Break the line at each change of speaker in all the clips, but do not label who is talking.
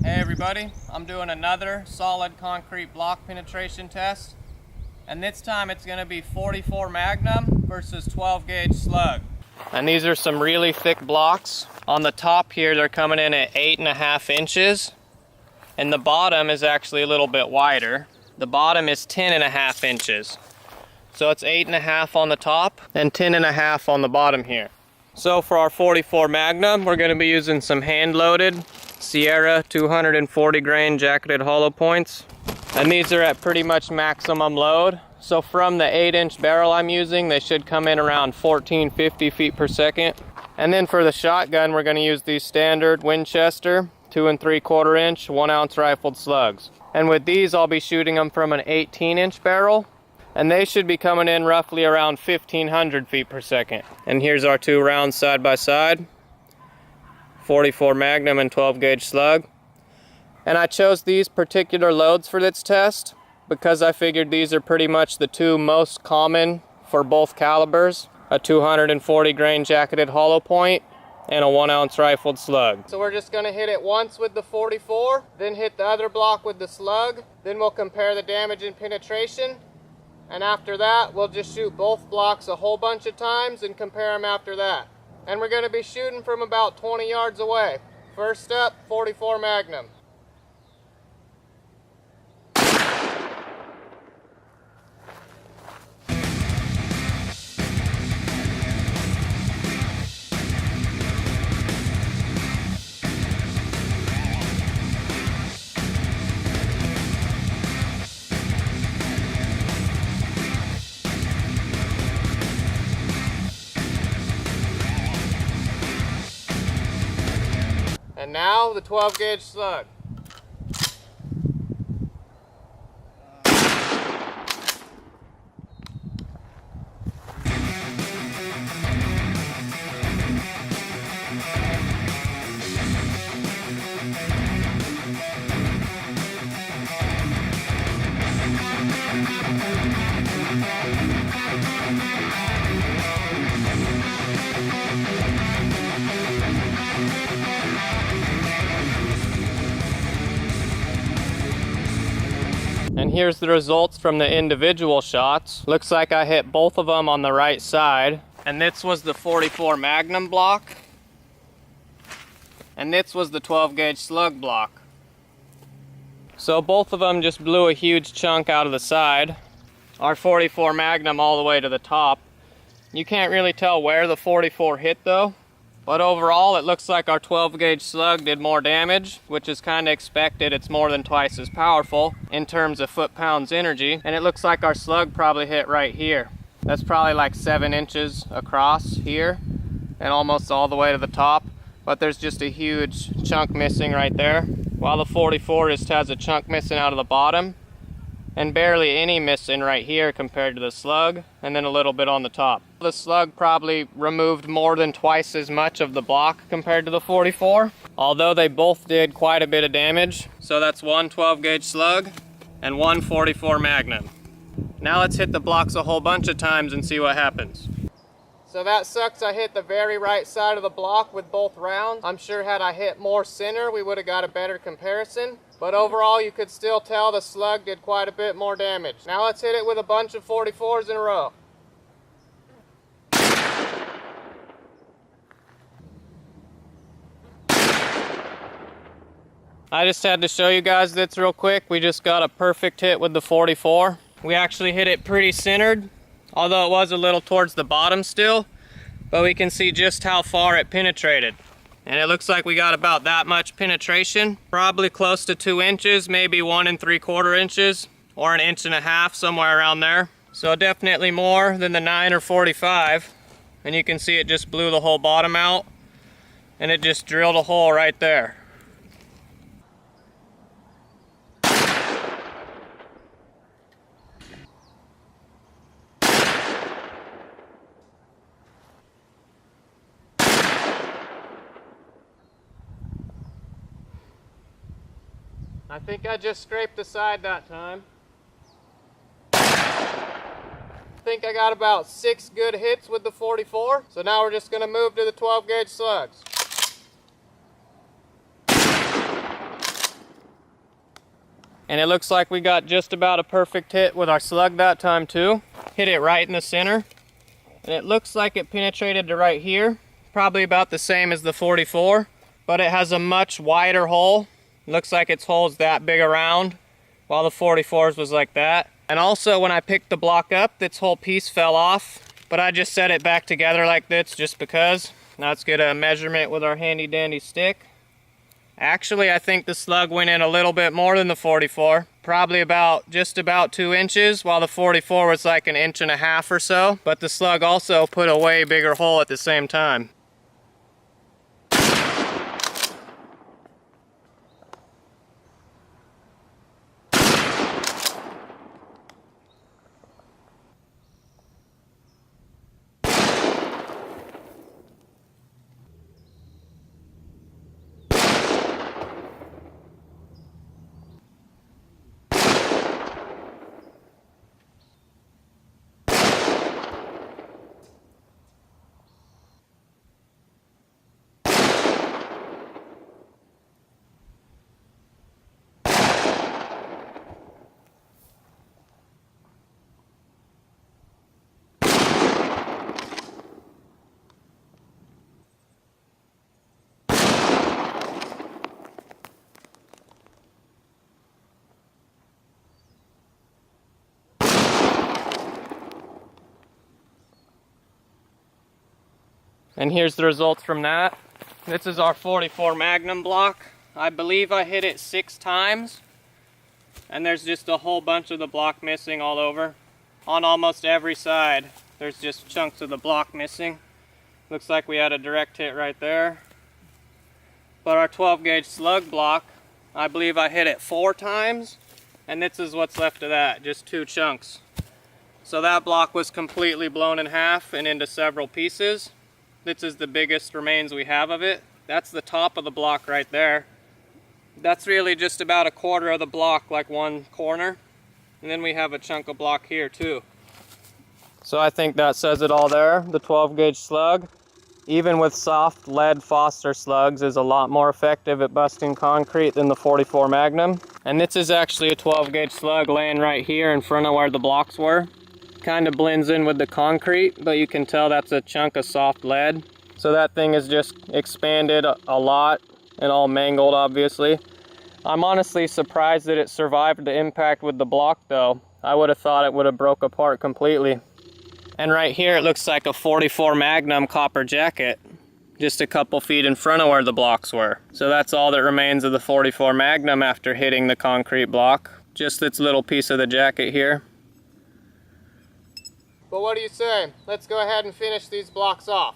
Hey everybody, I'm doing another solid concrete block penetration test, and this time it's going to be 44 Magnum versus 12 gauge slug. And these are some really thick blocks. On the top here they're coming in at 8.5 inches, and the bottom is actually a little bit wider. The bottom is 10.5 inches. So it's 8.5 on the top and 10.5 on the bottom here. So for our 44 Magnum, we're going to be using some hand-loaded Sierra 240 grain jacketed hollow points, and these are at pretty much maximum load. So from the 8-inch barrel I'm using, they should come in around 1450 feet per second. And then for the shotgun, we're going to use these standard Winchester 2 3/4 inch 1 ounce rifled slugs. And with these I'll be shooting them from an 18-inch barrel, and they should be coming in roughly around 1500 feet per second. And here's our two rounds side by side, 44 Magnum and 12 gauge slug. And I chose these particular loads for this test because I figured these are pretty much the two most common for both calibers, a 240 grain jacketed hollow point and a 1 ounce rifled slug. So we're just going to hit it once with the 44, then hit the other block with the slug, then we'll compare the damage and penetration, and after that we'll just shoot both blocks a whole bunch of times and compare them after that. And we're going to be shooting from about 20 yards away. First up, 44 Magnum. And now the 12 gauge slug. And here's the results from the individual shots. Looks like I hit both of them on the right side. And this was the 44 Magnum block. And this was the 12 gauge slug block. So both of them just blew a huge chunk out of the side. Our 44 Magnum all the way to the top. You can't really tell where the 44 hit though. But overall, it looks like our 12 gauge slug did more damage, which is kind of expected. It's more than twice as powerful in terms of foot-pounds energy. And it looks like our slug probably hit right here. That's probably like 7 inches across here and almost all the way to the top. But there's just a huge chunk missing right there, while the 44 just has a chunk missing out of the bottom and barely any missing right here compared to the slug, and then a little bit on the top. The slug probably removed more than twice as much of the block compared to the 44, although they both did quite a bit of damage. So that's one 12 gauge slug and one 44 Magnum. Now let's hit the blocks a whole bunch of times and see what happens. So that sucks, I hit the very right side of the block with both rounds. I'm sure had I hit more center, we would have got a better comparison. But overall, you could still tell the slug did quite a bit more damage. Now let's hit it with a bunch of 44s in a row. I just had to show you guys this real quick. We just got a perfect hit with the 44. We actually hit it pretty centered, although it was a little towards the bottom still, but we can see just how far it penetrated. And it looks like we got about that much penetration, probably close to 2 inches, maybe 1 3/4 inches, or 1.5 inches, somewhere around there. So definitely more than the 9 or 45. And you can see it just blew the whole bottom out, and it just drilled a hole right there. I think I just scraped the side that time. I think I got about 6 good hits with the 44. So now we're just going to move to the 12 gauge slugs. And it looks like we got just about a perfect hit with our slug that time too. Hit it right in the center. And it looks like it penetrated to right here. Probably about the same as the 44, but it has a much wider hole. Looks like its hole's that big around, while the 44's was like that. And also when I picked the block up, this whole piece fell off, but I just set it back together like this just because. Now let's get a measurement with our handy dandy stick. Actually, I think the slug went in a little bit more than the 44. Probably just about 2 inches, while the 44 was like 1.5 inches or so. But the slug also put a way bigger hole at the same time. And here's the results from that. This is our 44 Magnum block. I believe I hit it 6 times. And there's just a whole bunch of the block missing all over. On almost every side, there's just chunks of the block missing. Looks like we had a direct hit right there. But our 12 gauge slug block, I believe I hit it 4 times. And this is what's left of that, just 2 chunks. So that block was completely blown in half and into several pieces. This is the biggest remains we have of it. That's the top of the block right there. That's really just about 1/4 of the block, like one corner. And then we have a chunk of block here too. So I think that says it all there. The 12 gauge slug, even with soft lead Foster slugs, is a lot more effective at busting concrete than the 44 Magnum. And this is actually a 12 gauge slug laying right here in front of where the blocks were. Kind of blends in with the concrete, but you can tell that's a chunk of soft lead. So that thing is just expanded a lot and all mangled, obviously. I'm honestly surprised that it survived the impact with the block though. I would have thought it would have broke apart completely. And right here it looks like a 44 Magnum copper jacket, just a couple feet in front of where the blocks were. So that's all that remains of the 44 Magnum after hitting the concrete block. Just this little piece of the jacket here. But what do you say? Let's go ahead and finish these blocks off.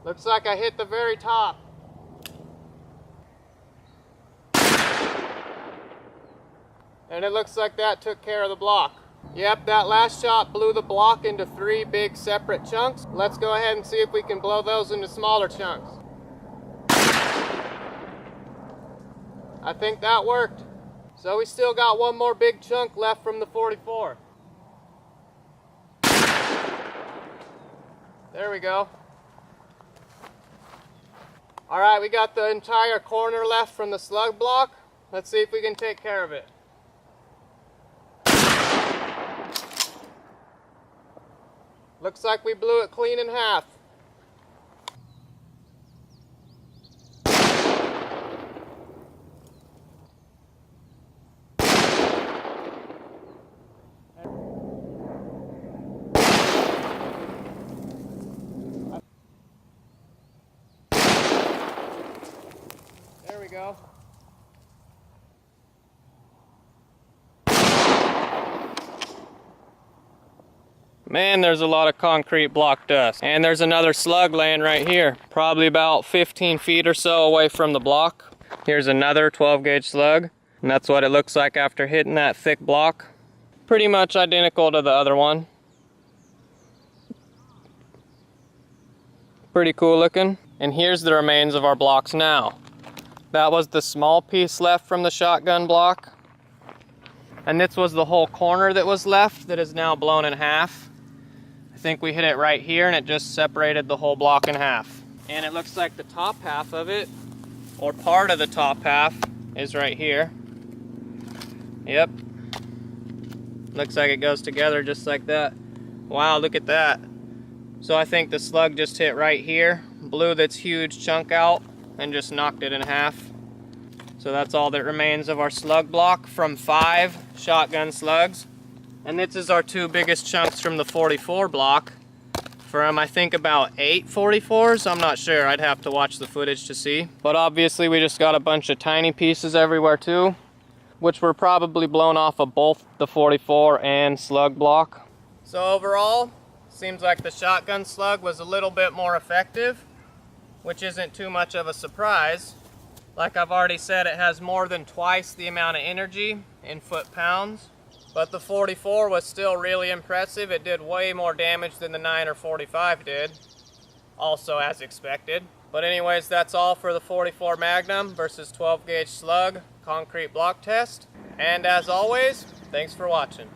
Looks like I hit the very top. And it looks like that took care of the block. Yep, that last shot blew the block into 3 big separate chunks. Let's go ahead and see if we can blow those into smaller chunks. I think that worked. So we still got one more big chunk left from the 44. There we go. All right, we got the entire corner left from the slug block. Let's see if we can take care of it. Looks like we blew it clean in half. There we go. Man, there's a lot of concrete block dust. And there's another slug laying right here, probably about 15 feet or so away from the block. Here's another 12 gauge slug, and that's what it looks like after hitting that thick block. Pretty much identical to the other one. Pretty cool looking. And here's the remains of our blocks now. That was the small piece left from the shotgun block. And this was the whole corner that was left that is now blown in half. I think we hit it right here and it just separated the whole block in half. And it looks like the top half of it or part of the top half, is right here. Yep. Looks like it goes together just like that. Wow, look at that. So I think the slug just hit right here, blew this huge chunk out, and just knocked it in half. So that's all that remains of our slug block from 5 shotgun slugs. And this is our 2 biggest chunks from the 44 block. From I think about 8 44s, I'm not sure, I'd have to watch the footage to see. But obviously we just got a bunch of tiny pieces everywhere too, which were probably blown off of both the 44 and slug block. So overall, seems like the shotgun slug was a little bit more effective, which isn't too much of a surprise. Like I've already said, it has more than twice the amount of energy in foot-pounds. But the 44 was still really impressive. It did way more damage than the 9 or 45 did. Also as expected. But anyways, that's all for the 44 Magnum versus 12 gauge slug concrete block test. And as always, thanks for watching.